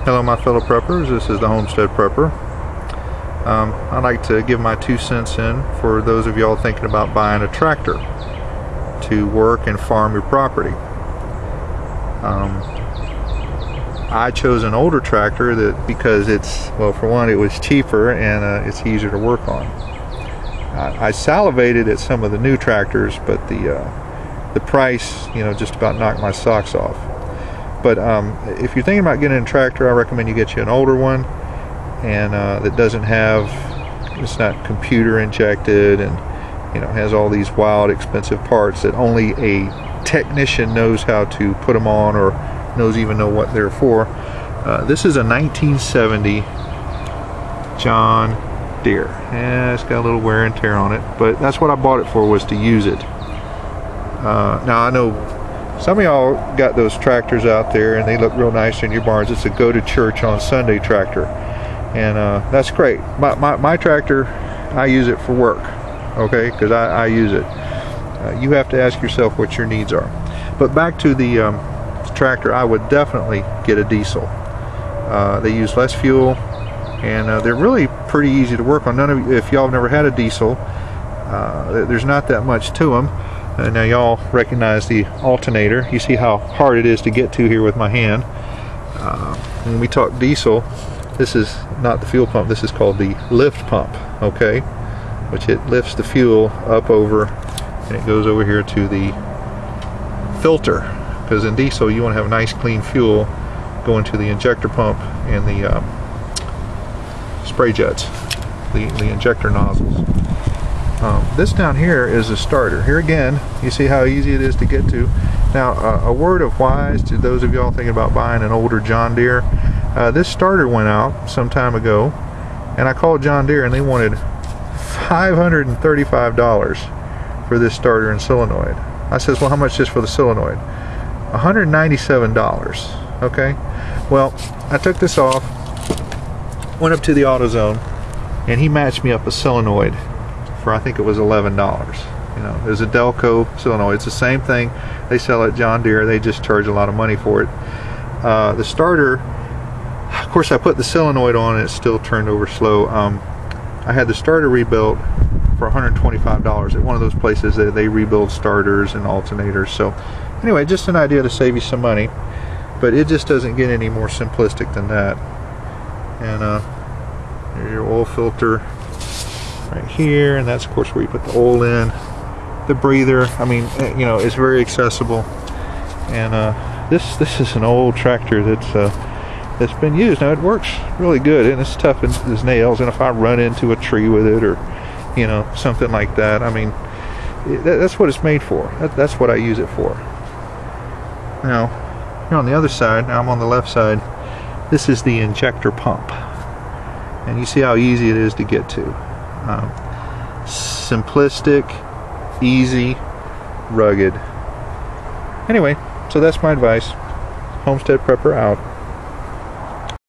Hello my fellow preppers, this is the Homestead Prepper. I'd like to give my 2 cents in for those of y'all thinking about buying a tractor to work and farm your property. I chose an older tractor because it's, well, for one, it was cheaper and it's easier to work on. I salivated at some of the new tractors, but the price, just about knocked my socks off. But if you're thinking about getting a tractor, I recommend you get you an older one, and that doesn't have, it's not computer injected and has all these wild expensive parts that only a technician knows how to put them on or even know what they're for. This is a 1970 John Deere. Yeah, it's got a little wear and tear on it, but that's what I bought it for, was to use it. Now I know some of y'all got those tractors out there and they look real nice in your barns. It's a go to church on Sunday tractor, and that's great. My tractor, I use it for work, okay, because I use it. You have to ask yourself what your needs are. But back to the tractor, I would definitely get a diesel. They use less fuel, and they're really pretty easy to work on. If y'all have never had a diesel, there's not that much to them. Now y'all recognize the alternator. You see how hard it is to get to here with my hand. When we talk diesel, this is not the fuel pump, this is called the lift pump, okay? Which it lifts the fuel up over, and it goes over here to the filter. Because in diesel you want to have nice clean fuel going to the injector pump and the spray jets, the injector nozzles. This down here is a starter. Here again, you see how easy it is to get to. Now, a word of wise to those of y'all thinking about buying an older John Deere. This starter went out some time ago, and I called John Deere and they wanted $535 for this starter and solenoid. I says, well, how much is for the solenoid? $197. Okay, well, I took this off, went up to the AutoZone, and he matched me up a solenoid for, I think it was $11. There's a Delco solenoid. It's the same thing they sell at John Deere. They just charge a lot of money for it. The starter, of course, I put the solenoid on and it still turned over slow. I had the starter rebuilt for $125 at one of those places that they rebuild starters and alternators. So anyway, just an idea to save you some money, but it just doesn't get any more simplistic than that. And here's your oil filter right here, and that's of course where you put the oil in. The breather, I mean, it's very accessible. And this is an old tractor that's been used. Now it works really good, and it's tough as nails, and if I run into a tree with it or something like that, I mean, that's what it's made for. That's what I use it for. Now here on the other side, now I'm on the left side, this is the injector pump, and you see how easy it is to get to. Simplistic, easy, rugged. Anyway, so that's my advice. Homestead Prepper out.